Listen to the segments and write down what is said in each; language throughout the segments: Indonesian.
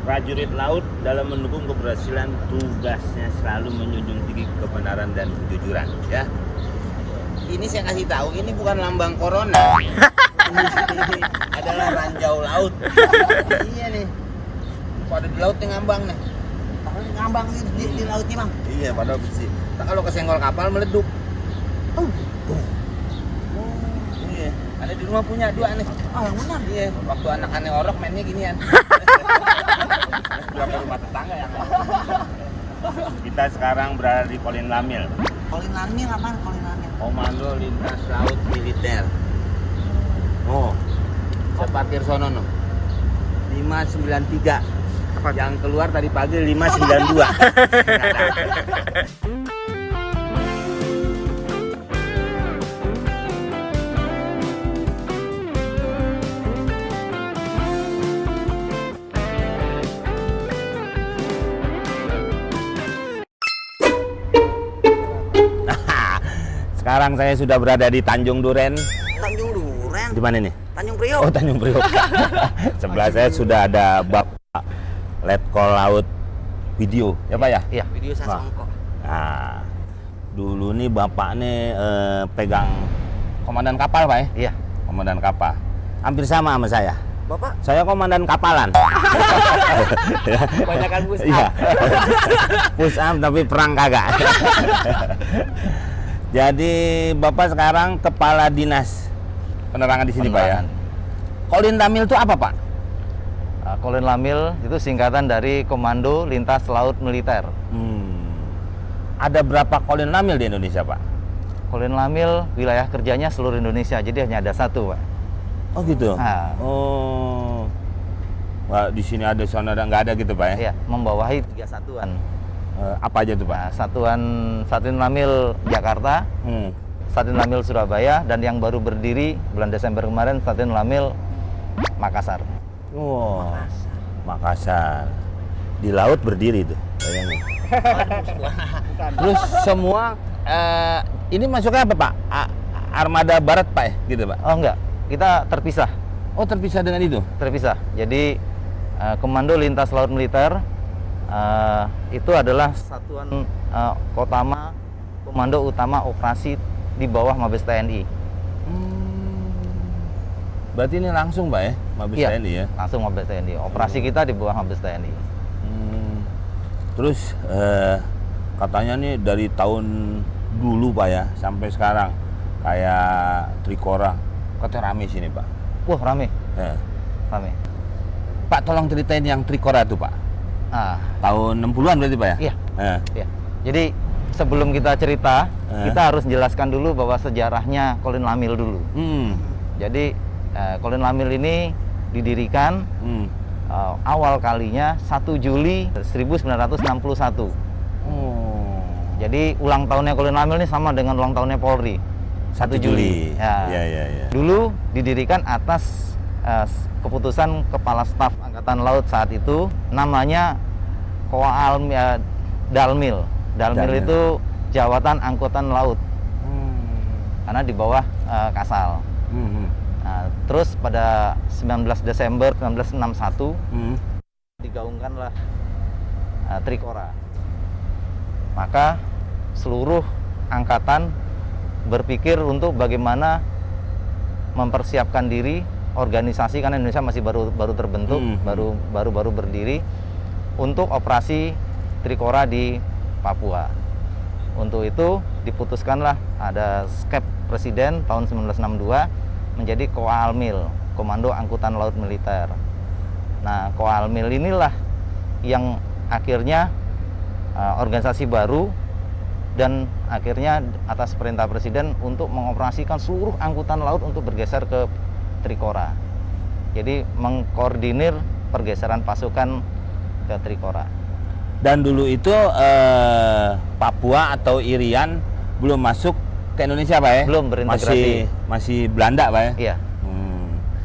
prajurit laut dalam mendukung keberhasilan tugasnya selalu menjunjung tinggi kebenaran dan kejujuran. Ya, ini saya kasih tahu, ini bukan lambang corona. Ini adalah ranjau laut. Iya nih, pada di laut nih ngambang nih. Ngambang di laut nih, Bang. Iya, pada besi. Kalau kesenggol kapal meleduk. Iya, ada di rumah punya dua nih. Yang benar. Iya, waktu anak aneh orok mainnya ginian. Berapa rumah tetangga yang kita sekarang berada di Kolin Lamil, Kolin Lamil apaan? Kolin Lamil. Komando Lintas Laut Militer. Oh, sepatir sono no. 593. Yang keluar tadi pagi 592. Sekarang saya sudah berada di Tanjung Duren. Tanjung Duren. Di mana nih? Tanjung Priok. Oh, Tanjung Priok. Sebelah saya sudah ada Bapak Letkol Laut Video, ya Pak ya? Iya, video Sasongko. Nah, dulu nih Bapak nih pegang komandan kapal Pak ya? Iya. Komandan kapal. Hampir sama saya. Bapak Saya komandan kapalan. kebanyakan push up. Iya. Push up tapi perang kagak. Jadi Bapak sekarang kepala dinas penerangan di sini Pak ya? Kolin Lamil itu apa Pak? Kolin Lamil itu singkatan dari Komando Lintas Laut Militer. Ada berapa Kolin Lamil di Indonesia Pak? Kolin Lamil wilayah kerjanya seluruh Indonesia, jadi hanya ada satu Pak. Oh gitu? Nah. Oh. Wah, di sini ada, sana ada, nggak ada gitu Pak ya? Iya, membawahi 3 satuan. Apa aja tuh Pak? Nah, Satuan Lamil Jakarta, Satuan Lamil Surabaya, dan yang baru berdiri bulan Desember kemarin Satuan Lamil Makassar. Wow. Makassar. Di laut berdiri tuh, bayangin. Terus semua ini masuknya apa Pak? Armada Barat Pak ya, gitu Pak? Oh enggak, kita terpisah. Oh terpisah dengan itu? Terpisah. Jadi Komando Lintas Laut Militer itu adalah satuan komando utama operasi di bawah Mabes TNI. Berarti ini langsung Pak ya, Mabes Iya, TNI ya? langsung Mabes TNI. Operasi kita di bawah Mabes TNI. Terus katanya nih dari tahun dulu Pak ya sampai sekarang kayak Trikora, katanya rame sini Pak. Wah rame, rame. Pak tolong ceritain yang Trikora tuh Pak. Tahun 60-an berarti Pak ya? Iya. Iya. Jadi sebelum kita cerita, kita harus jelaskan dulu bahwa sejarahnya Kolin Lamil dulu. Jadi Kolin Lamil ini didirikan awal kalinya 1 Juli 1961. Jadi ulang tahunnya Kolin Lamil ini sama dengan ulang tahunnya Polri. 1 Juli. Ya. Dulu didirikan atas keputusan Kepala Staf Angkatan Laut saat itu, namanya Dalmil. Dalmil itu Jawatan Angkutan Laut. Karena di bawah Kasal. Nah, terus pada 19 Desember 1961 digaungkanlah Trikora. Maka seluruh angkatan berpikir untuk bagaimana mempersiapkan diri, organisasi, karena Indonesia masih baru terbentuk, baru berdiri, untuk operasi Trikora di Papua. Untuk itu diputuskanlah ada skep Presiden tahun 1962 menjadi Koalmil, Komando Angkutan Laut Militer. Nah, Koalmil inilah yang akhirnya organisasi baru dan akhirnya atas perintah Presiden untuk mengoperasikan seluruh angkutan laut untuk bergeser ke Trikora. Jadi mengkoordinir pergeseran pasukan ke Trikora. Dan dulu itu Papua atau Irian belum masuk ke Indonesia Pak ya? Belum berintegrasi. Masih Belanda Pak ya? Iya.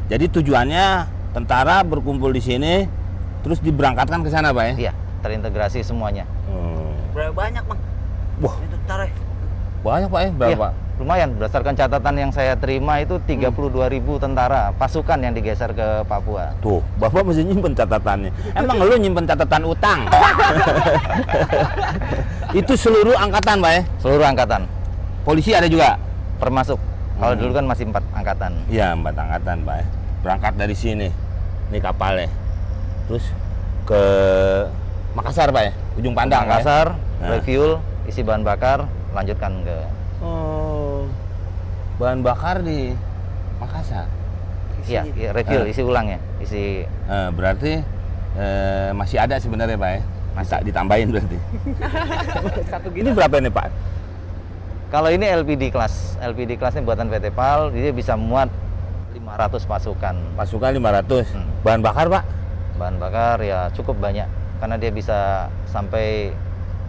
Jadi tujuannya tentara berkumpul di sini terus diberangkatkan ke sana Pak ya? Iya, terintegrasi semuanya. Berapa banyak Bang? Wah, Ini tentara. banyak Pak ya? Berapa? Iya. lumayan. Berdasarkan catatan yang saya terima itu 32.000 tentara pasukan yang digeser ke Papua. Tuh, Bapak mesti nyimpen catatannya. Emang lu nyimpen catatan utang? Itu seluruh angkatan, Pak ya? Seluruh angkatan, Polisi ada juga? termasuk. Kalau dulu kan masih 4 angkatan. Iya, 4 angkatan, Pak ya. Berangkat dari sini, ini kapalnya. Terus ke Makassar, Pak ya? Ujung Pandang, Pak ya? Makassar, Nah. refuel, isi bahan bakar, lanjutkan ke Oh, bahan bakar di Makassar. iya, refuel, isi ulang ya, isi. Berarti masih ada sebenarnya, Pak ya? Masih ditambahin berarti. Ini berapa ini, Pak? Kalau ini LPD kelasnya buatan PT PAL, dia bisa muat 500 pasukan. Pasukan 500. Bahan bakar, Pak? Bahan bakar ya cukup banyak, karena dia bisa sampai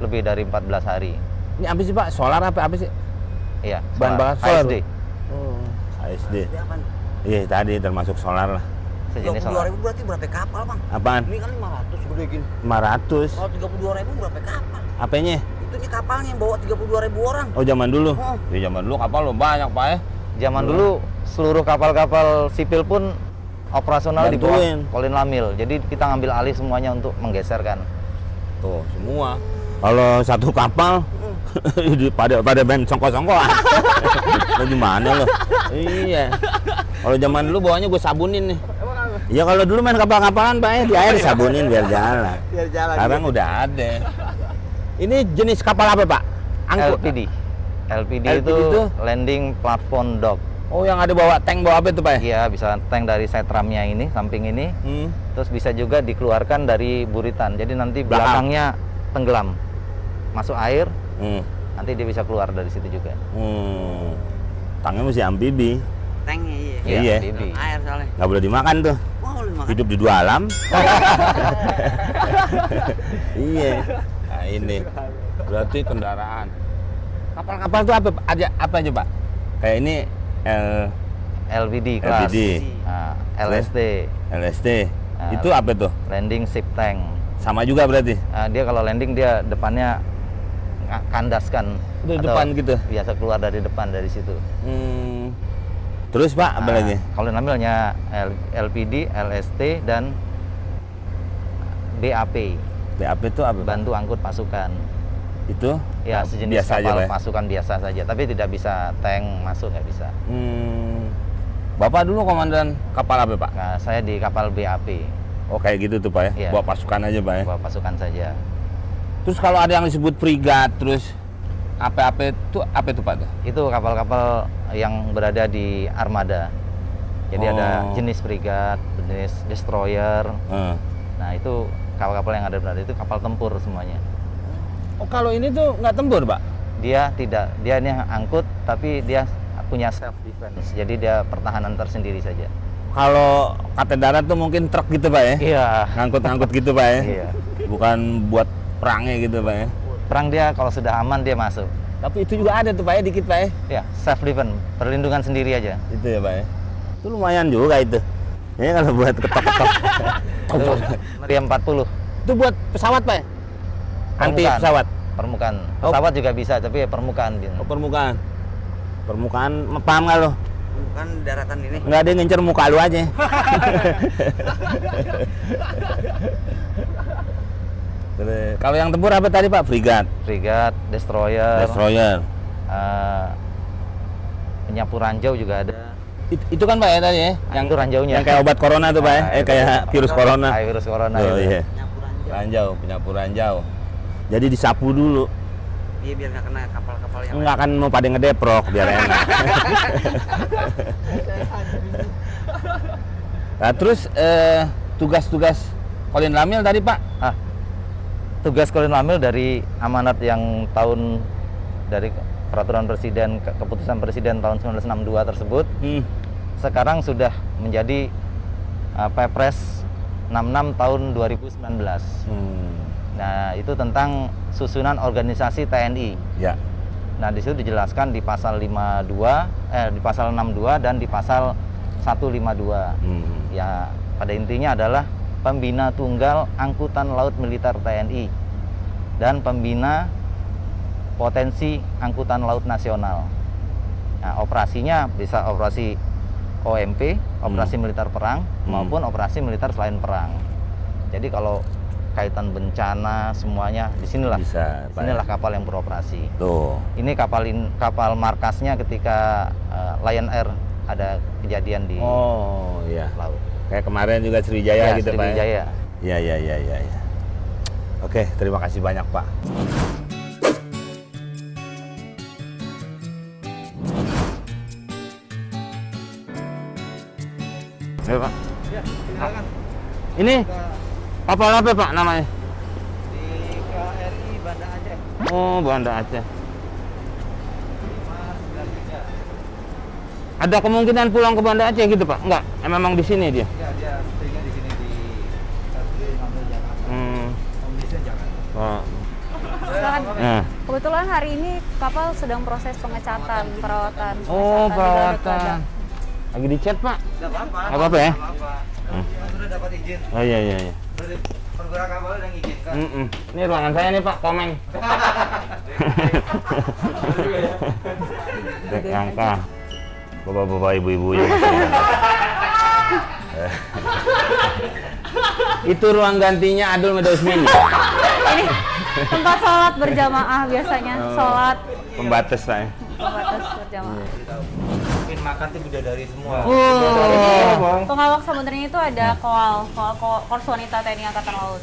lebih dari 14 hari. Ini apa sih, Pak? Solar apa sih? Iya, Bahan bakar solar. ASD, Oh, ASD. Ini apaan? Iya, tadi termasuk solar lah. sejenis 32.000 solar. berarti berapa kapal, Bang? Apaan? Ini kan 500 gede gini. 500. Kalau 32.000 berapa kapal? Apanya? Itunya kapalnya yang bawa 32.000 orang. Oh, zaman dulu. Oh. Ya, zaman dulu kapal lo banyak, Pak ya. Zaman dulu seluruh kapal-kapal sipil pun operasional di bawah Bantuin. Kolin Lamil. Jadi kita ngambil alih semuanya untuk menggeserkan. Tuh, semua. Kalau satu kapal pada main songkok-songkokan. Lo gimana lo? Iya. Kalau zaman dulu bawahnya gue sabunin nih. Iya, kalau dulu main kapal-kapalan, Pak ya, di air sabunin biar jalan. Biar jalan. Sekarang udah ada. Ini jenis kapal apa, Pak? Angkut. LPD. LPD LPD itu itu? landing platform dock. Oh, yang ada bawa tank bawa apa itu, Pak ya? Iya, bisa tank dari side ramnya ini, samping ini. Terus bisa juga dikeluarkan dari buritan. Jadi nanti Belakang. belakangnya tenggelam. Masuk air, Hmm. nanti dia bisa keluar dari situ juga. Tangnya mesti amfibi. Tanknya iya. Iya. Bibi. Air soalnya. Nggak boleh dimakan tuh. Oh, lu makan. Hidup di dua alam. Iya. Nah, ini berarti kendaraan. Kapal-kapal itu apa aja, Pak? Kayak ini LPD kelas. LPD. Nah, LST, LST. Nah, Itu apa tuh? landing ship tank. Sama juga berarti? Dia kalau landing dia depannya kandaskan. Di atau depan gitu? Biasa keluar dari depan dari situ. Terus, Pak, apa lagi? Kalau namanya LPD, LST dan BAP, BAP itu apa, Pak? bantu angkut pasukan. Itu Ya sejenis biasa aja, kapal Pak ya? pasukan biasa saja, tapi tidak bisa tank masuk, nggak bisa. Bapak dulu komandan kapal apa, Pak? Nah, saya di kapal BAP, Oh, kayak gitu tuh, Pak ya? Iya. Bawa pasukan aja, Pak ya? bawa pasukan saja. Terus kalau ada yang disebut frigat, terus apa itu apa itu, Pak? Itu kapal-kapal yang berada di armada. Jadi ada Oh. jenis frigat, jenis destroyer. Eh. Nah, itu kapal-kapal yang ada berada itu kapal tempur semuanya. Oh, kalau ini tuh nggak tempur, Pak? Dia tidak, dia ini angkut tapi dia punya self defense. Jadi dia pertahanan tersendiri saja. Kalau kata darat tuh mungkin truk gitu, Pak ya? Iya. Ngangkut-ngangkut gitu, Pak ya? Iya. Bukan buat perangnya gitu, Pak ya? Perang dia kalau sudah aman dia masuk. Tapi itu juga ada tuh, Pak ya, dikit, Pak ya? Ya, self defense, perlindungan sendiri aja. Itu ya, Pak ya? Itu lumayan juga itu. Ini kalau buat ketok-ketok. Itu meriam 40. Itu buat pesawat, Pak ya? Anti Permukaan. pesawat? Permukaan. Oh. Pesawat juga bisa, tapi ya permukaan. Oh, permukaan. Permukaan, paham nggak lo? Bukan daratan ini. Nggak ada yang ngincer muka lu aja. Terus, kalau yang tempur apa tadi, Pak? Frigat, Frigat, destroyer, destroyer. penyapu ranjau juga ada. Itu kan, Pak ya tadi ya? Itu ranjaunya. Yang kayak obat corona tuh, Pak ya? Nah, itu. Kayak virus corona. Kayak virus corona Oh, itu. iya. Nyampuran jauh. Ranjau, penyapu ranjau. Jadi disapu dulu. Iya, biar nggak kena kapal-kapal yang Enggak kan mau pada ngedeprok biar enak. Nah, terus tugas-tugas Kolin Lamil tadi, Pak? Tugas Kolin Lamil dari amanat yang dari peraturan presiden, keputusan presiden tahun 1962 tersebut, sekarang sudah menjadi Perpres 66 tahun 2019. Nah, itu tentang susunan organisasi TNI. Ya. Nah, di situ dijelaskan di pasal 62 dan di pasal 152. Ya, pada intinya adalah pembina tunggal angkutan laut militer TNI dan pembina potensi angkutan laut nasional. Nah, operasinya bisa operasi OMP, operasi militer perang, maupun operasi militer selain perang. Jadi kalau kaitan bencana semuanya disinilah, Bisa, Pak, disinilah ya? kapal yang beroperasi. Tuh. Ini kapal markasnya ketika Lion Air ada kejadian di Oh iya. laut. Kayak kemarin juga Sriwijaya Ya, gitu Pak. Sriwijaya. Iya iya iya iya. Ya. Oke, terima kasih banyak Pak. Ya Pak. Ya, silakan. Ini kapal apa Pak namanya? Di KRI Banda Aceh. Oh, Banda Aceh. 593. Ada kemungkinan pulang ke Banda Aceh gitu Pak? Enggak, memang di sini dia. Ya, dia stay-nya di sini di Stasiun Ngambil Jakarta. Kondisinya Jakarta. Oh. Silakan. Nah. Kebetulan hari ini kapal sedang proses pengecatan, perawatan. Oh, pengecatan di perawatan. Ladang. Lagi dicat Pak? Nggak apa-apa. Nggak apa-apa ya? Nggak apa-apa. Sudah dapat izin. Oh iya iya iya. Perwira kapal udah ngizinkan. Ini ruangan saya nih Pak, komeng. Dek angka. Bapak-bapak ibu-ibu ya. Itu ruang gantinya Adul Medosmini. Ini tempat sholat berjamaah biasanya, sholat Pembatas saya. pembatas berjamaah. Mungkin makan tuh bidadari semua. Oh. Pengawak sebenarnya itu ada Korps Wanita TNI Angkatan Laut.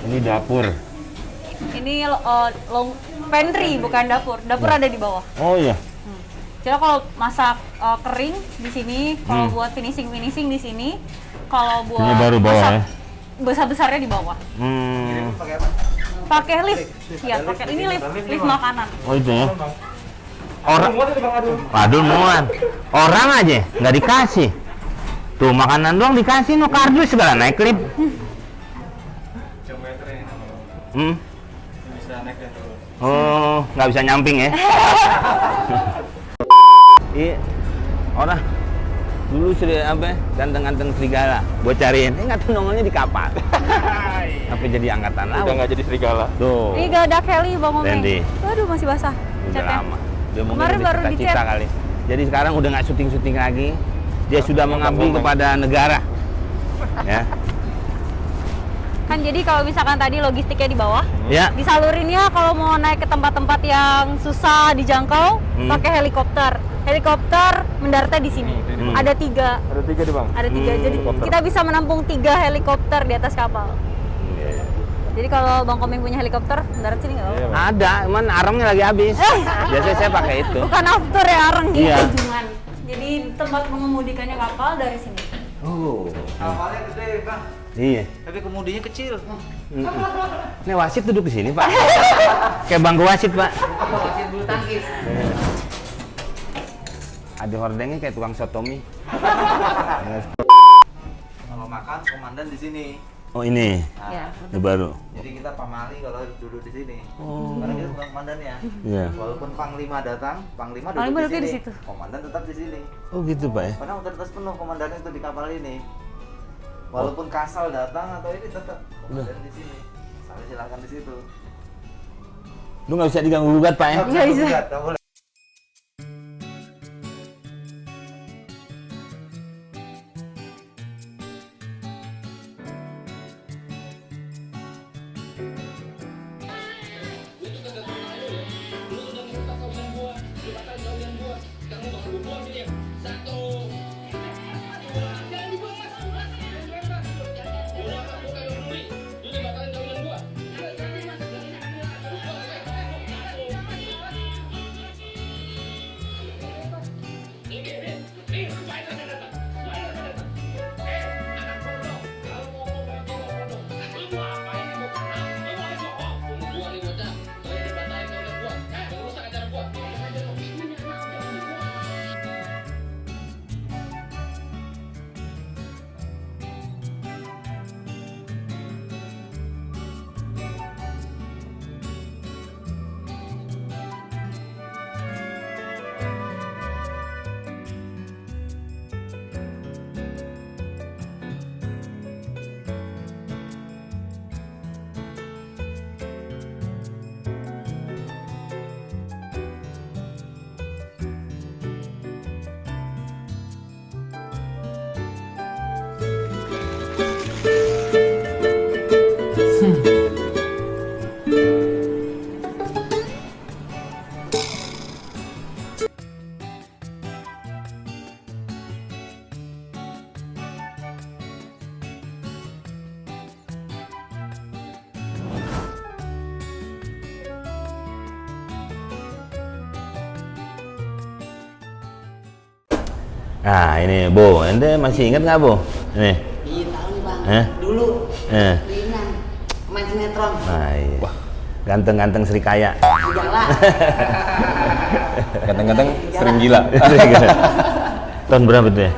Ini dapur. Ini pantry bukan dapur. Dapur ada di bawah. Oh iya. Jadi kalau masak kering di sini, kalau buat finishing di sini, kalau buat Ini baru bawah masak ya? besar-besarnya di bawah. Pakai apa? Pakai lift. Iya, pakai ini lift makanan. Oh itu ya. Orang Adul muat. Orang aja nggak dikasih. Tuh makanan doang dikasih, no kardus segala naik lift. Bisa naik dan turun. Oh, nggak bisa nyamping ya? Iya, orang dulu sudah apa? Ganteng-ganteng serigala. Buat cariin, nggak tahu nongolnya di kapal. Apa jadi angkatan laut? Udah nggak jadi serigala. Tuh, Ini gak ada Kelly Bang Omeng. Randy. Waduh, masih basah. udah Catnya. lama. Dia mungkin Kemarin udah baru cita-cita dicat. kali. Jadi sekarang udah nggak syuting-syuting lagi. Dia sudah mengabdi kepada negara. Ya, Kan jadi kalau misalkan tadi logistiknya di bawah, ya. disalurinnya kalau mau naik ke tempat-tempat yang susah dijangkau, pakai helikopter. Helikopter mendaratnya di sini. Ada 3. Ada 3 nih bang. Ada 3. Jadi kita bisa menampung 3 helikopter di atas kapal. Jadi kalau Bang Komeng punya helikopter, mendarat sini nggak apa-apa. Ada, cuman arangnya lagi habis. Biasanya saya pakai itu. Bukan after ya, areng di Iya. Anjungan. Jadi tempat mengemudikannya kapal dari sini. Oh, Kapalnya gede, Bang. iya. Tapi kemudinya kecil. Ini wasit duduk di sini, Pak. Kayak bangku wasit, Pak. Wasit bulu tangkis. Ada hordengnya kayak tukang sotomi. Kalau makan komandan di sini. Oh, ini. Ya. Ini baru. Jadi kita pamali kalau duduk di sini. Karena kita bukan komandannya. Iya. Walaupun panglima datang, panglima Panglima duduk duduknya di di sini. situ. Komandan tetap di sini. Oh, gitu, Pak ya. Karena otoritas penuh komandannya itu di kapal ini. Walaupun kasal datang atau ini tetap komandan di sini. Saya silakan di situ. Lu nggak bisa diganggu-gugat, Pak ya. Nggak bisa. Nggak boleh. Nah ini Bo, ente masih ingat nggak Bo? Ini. Iya tahu nih bang. Dulu Rinan main sinetron. Nah iya. Wah, ganteng-ganteng Sri Kaya. Iyalah. Kadang-kadang sering gila. Tahun berapa tuh ya?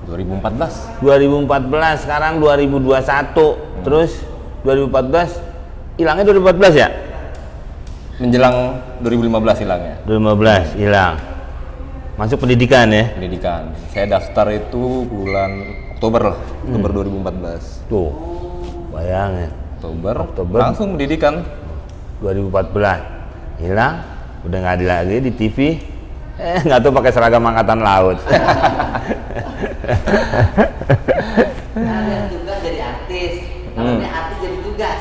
2014. 2014, sekarang 2021. Terus 2014, hilangnya 2014 ya? Menjelang 2015 hilangnya. 2015 hilang. Masuk pendidikan ya? Pendidikan. Saya daftar itu bulan Oktober lah, Oktober 2014. Tuh, bayangin. Oktober, Oktober. langsung pendidikan. 2014 hilang, udah nggak ada lagi di TV. Nggak tahu pakai seragam angkatan laut. Ada tugas jadi artis. Kalau ini artis jadi tugas.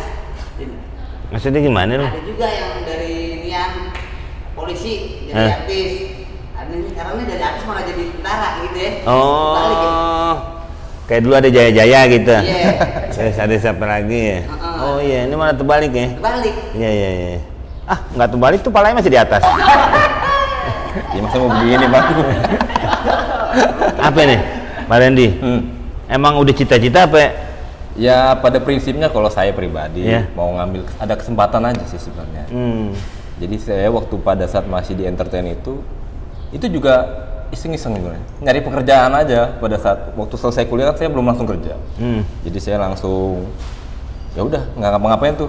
Maksudnya gimana lu? Ada juga yang dari nian polisi jadi artis. Ada ini sekarang ini dari artis malah jadi tentara gitu ya. Balik ya. Oh, kayak dulu ada Jaya-Jaya gitu. Iya. Terus ada siapa lagi ya? Oh iya, ini malah terbalik ya? Balik. Iya iya iya. Ah, nggak terbalik tuh palanya masih di atas. Ya masa mau begini bang? Apa nih, Pak Randy? Emang udah cita-cita apa ya? Ya pada prinsipnya kalau saya pribadi Iya. mau ngambil ada kesempatan aja sih sebenarnya. Jadi saya waktu pada saat masih di entertain itu juga iseng-iseng gitu, nyari pekerjaan aja. Pada saat waktu selesai kuliah kan saya belum langsung kerja. Jadi saya langsung ya udah nggak ngapa-ngapain tuh,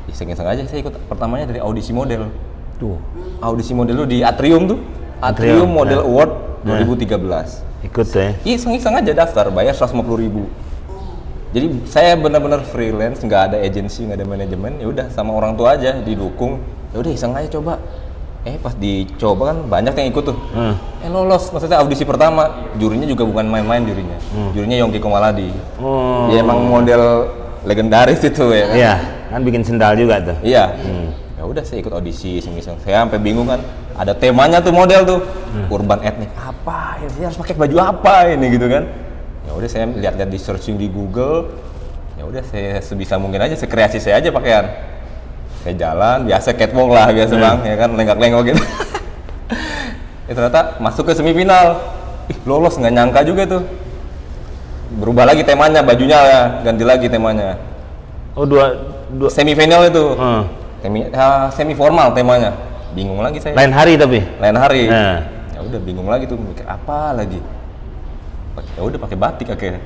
iseng-iseng aja. Saya ikut pertamanya dari audisi model. Tuh, Audisi model tuh di Atrium tuh, Atrium Model Nah. Award 2013. ikut ya? Iseng-iseng aja daftar, bayar 150.000. Jadi saya benar-benar freelance, nggak ada agensi, nggak ada manajemen. Ya udah sama orang tua aja didukung. Ya udah iseng aja coba. Pas dicoba kan banyak yang ikut tuh. Lolos, maksudnya audisi pertama. Jurinya juga bukan main-main jurinya. Jurinya Yongki Komaladi. Oh. Dia emang model legendaris itu ya. Iya, kan bikin sendal juga tuh. Iya. Ya udah saya ikut audisi iseng-iseng. Saya sampai bingung kan. Ada temanya tuh model tuh. Urban etnik. Apa ini? Saya harus pakai baju apa ini gitu kan. Ya udah saya lihat-lihat di searching di Google. Ya udah saya sebisa mungkin aja sekreasi saya aja pakaian. Saya jalan biasa catwalk lah biasa bang, ya kan lenggak-lenggok gitu. Ternyata masuk ke semifinal. Lolos, nggak nyangka juga tuh. Berubah lagi temanya, bajunya ya, ganti lagi temanya. Oh dua Semifinal itu. Semi formal temanya. Bingung lagi saya. lain hari tapi. Lain hari. Nah. Ya udah bingung lagi tuh, mikir apa lagi. Ya udah pakai batik akhirnya.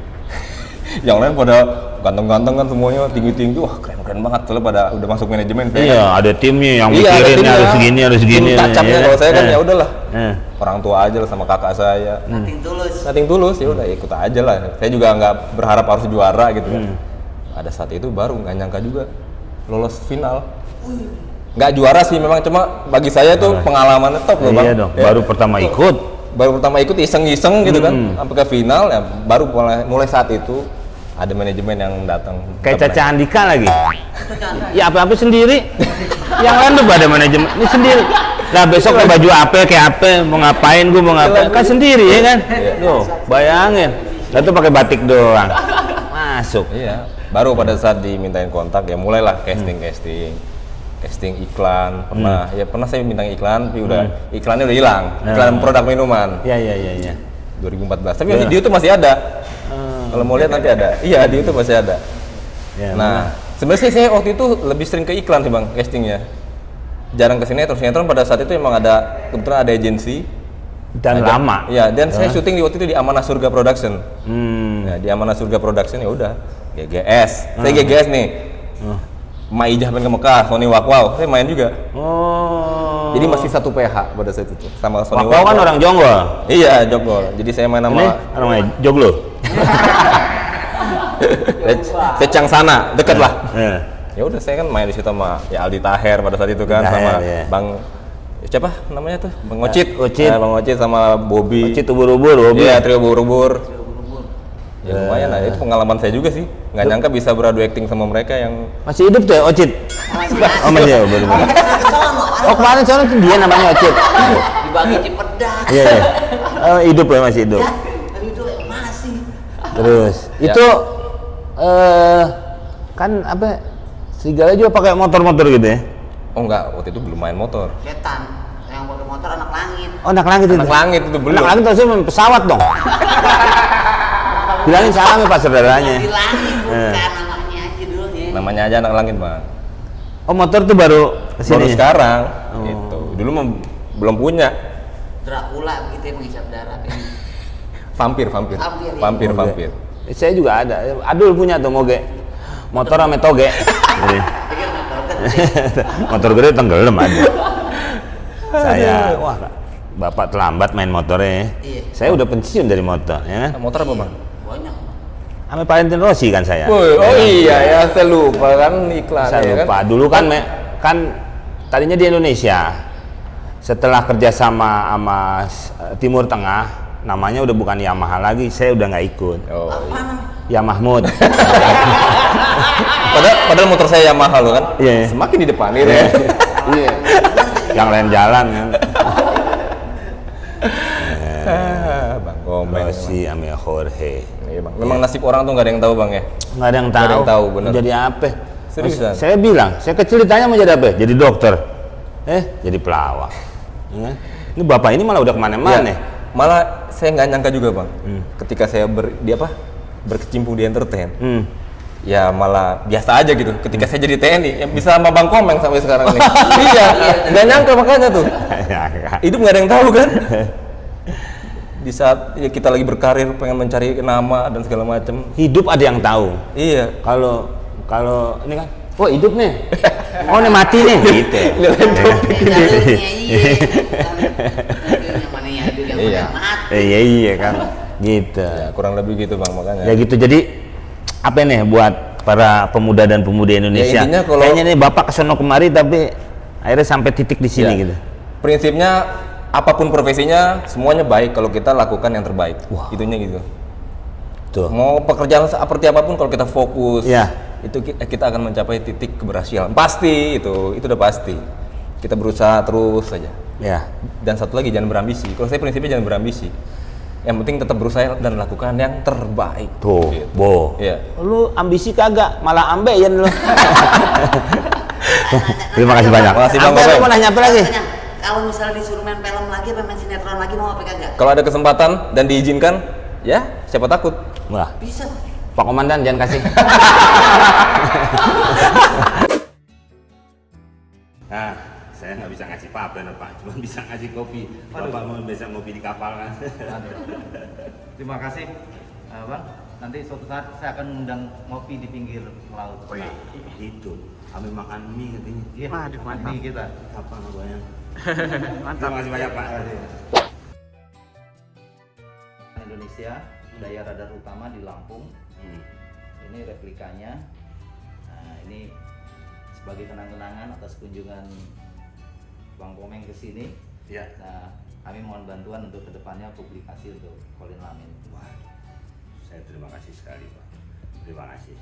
Yang lain pada ganteng-ganteng kan semuanya, tinggi-tinggi. Wah, keren-keren banget. Soalnya pada udah masuk manajemen. Iya, ada timnya yang Iya, ada mikirin timnya. harus segini, harus segini. Cacapnya Iya. kalau saya kan ya udahlah. Eh. Orang tua aja lah sama kakak saya. Nating tulus. Nating tulus ya udah ikut aja lah. Saya juga nggak berharap harus juara gitu kan. Pada saat itu baru nggak nyangka juga lolos final. Nggak juara sih memang, cuma bagi saya tuh pengalaman top loh bang. Iya dong, Ya. baru pertama ikut. Baru pertama ikut iseng-iseng gitu kan, sampai ke final ya baru mulai saat itu ada manajemen yang datang. Kayak Caca Andika lagi. Ya apa-apa sendiri. Yang lain tuh pada manajemen, ini sendiri. Lah besok ke baju apa, kayak apa, mau ngapain, gue mau ngapain, kan sendiri ya kan. Tuh, bayangin. Lah tuh pakai batik doang. Masuk. Iya, baru pada saat dimintain kontak ya mulailah casting iklan. Pernah saya bintang iklan, tapi iklannya udah hilang. Iklan produk minuman. Iya. 2014. Tapi di YouTube masih ada. Kalau mau lihat nanti ada. Iya, di YouTube masih ada. Ya, Nah, sebenarnya saya waktu itu lebih sering ke iklan sih bang, castingnya. Jarang ke sinetron pada saat itu emang kebetulan ada agensi. dan lama. Iya, dan saya syuting di waktu itu di Amanah Surga Production. Hmm. Nah, di Amanah Surga Production ya udah GGS. Saya GGS nih. Maijah main ke Mekah, Sony Wakwau, saya main juga. Oh. Jadi masih satu PH pada saat itu sama Sony Wakwau kan orang Jonggol. Iya, Jonggol. Jadi saya main Ini sama orang Joglo. Secang sana, deket lah. Eh. Ya udah saya kan main di situ sama ya Aldi Taher pada saat itu kan, Taher, sama iya. Bang siapa namanya tuh? Bang Ocit. Ocit. Bang Ocit sama Bobby. Ocit ubur-ubur, Bobby. Iya, trio ubur-ubur. Ya lumayan lah, itu pengalaman saya juga sih. Nggak nyangka bisa beradu acting sama mereka yang Masih hidup tuh ya, Ocit? Oh masih ya, baru. Oh kemarin soalnya tuh dia namanya Ocit. Dibagi Cipedak. Iya, iya. Oh, hidup ya, masih hidup. Ya, tapi itu masih. Terus, Ya. itu kan apa, serigala juga pakai motor-motor gitu ya? oh enggak, waktu itu belum main motor. Setan yang pakai motor anak langit. Oh, anak langit itu. Anak langit itu belum. Anak langit harusnya pesawat dong. Bilangin salam ya Pak saudaranya. Di langit bukan namanya aja dulu ya. Namanya aja anak langit, Bang. Oh, motor tuh baru kesini. Baru sekarang. Oh. Gitu. Dulu belum punya. Dracula begitu ya menghisap darah. Vampir. Moge. Saya juga ada. Adul punya tuh moge. Motor sama toge. Jadi, Pikir motor gede. motor gede tenggelam ada. Saya, wah, Bapak terlambat main motornya. Iya. Saya udah pensiun dari motor, ya. Motor apa, Bang? Banyak. Sama Valentino Rossi kan saya. Oh iya ya, saya lupa kan iklan. Saya ya lupa. Kan? Dulu kan tadinya di Indonesia. Setelah kerja sama Timur Tengah, namanya udah bukan Yamaha lagi. Saya udah nggak ikut. Oh. Ya Mahmud. Padahal motor saya Yamaha loh kan. Iya. Semakin di depan ini. Iya. Yang lain jalan kan. Bang Komeng. Rossi sama Jorge. Iya, Bang. Memang nasib orang tuh nggak ada yang tahu, Bang ya. Nggak ada yang Nggak ada tahu. yang tahu, bener. Mau jadi apa? Seriusan? Saya bilang, saya kecil ditanya mau jadi apa? Jadi dokter. Jadi pelawak. Ya. Ini bapak ini malah udah kemana-mana. Ya, malah saya nggak nyangka juga, Bang. Ketika saya berkecimpung di entertain. Ya malah biasa aja gitu. Ketika saya jadi TNI, ya bisa sama Bang Komeng sampai sekarang nih. Iya, nggak nyangka makanya tuh. Itu nggak ada yang tahu kan. Di saat ya, kita lagi berkarir, pengen mencari nama dan segala macam. Hidup ada yang tahu. Iya. Kalau ini kan, oh hidup nih. Oh ini mati nih. Gitu. Yang mana yang hidup, yang mana yang mati. Iya kan. Gitu. Ya, kurang lebih gitu, Bang, makanya. Ya gitu. Jadi apa nih buat para pemuda dan pemudi Indonesia? Ya, intinya kalau- kayaknya nih bapak kesono kemari tapi akhirnya sampai titik di sini Ya. gitu. Prinsipnya apapun profesinya semuanya baik kalau kita lakukan yang terbaik. Itunya gitu. Tuh. Mau pekerjaan seperti apapun kalau kita fokus, Ya. itu kita akan mencapai titik keberhasilan. Pasti itu udah pasti. Kita berusaha terus saja. Ya. Dan satu lagi, jangan berambisi. Kalau saya prinsipnya jangan berambisi. Yang penting tetap berusaha dan lakukan yang terbaik. Tuh, Gitu. Bo. Iya. Lu ambisi kagak, malah ambeien lu. Terima kasih banyak. Makasih, Bang Apa lu Komeng. mau nanya apa lagi? Tanya, kalau misalnya disuruh main film lagi, apa main sinetron lagi, mau apa kagak? Kalau ada kesempatan dan diizinkan, ya siapa takut. Wah, Bisa. Pak Komandan jangan kasih. Nah, saya nggak bisa ngasih papen Pak, cuma bisa ngasih kopi. Bapak mau bisa ngopi di kapal kan? Terima kasih, Bang. Nanti suatu saat saya akan mengundang ngopi di pinggir laut. Wih, itu. Kami makan mie katanya. Iya, mantap. Ini kita. Apa nggak bayang? Mantap. Terima kasih banyak Pak. Indonesia, daya radar utama di Lampung. Ini replikanya. Nah, ini sebagai kenang-kenangan atas kunjungan Bang Komeng ke sini. Ya. Nah, kami mohon bantuan untuk kedepannya publikasi untuk Colin Lamin. Wah, saya terima kasih sekali Pak. Terima kasih.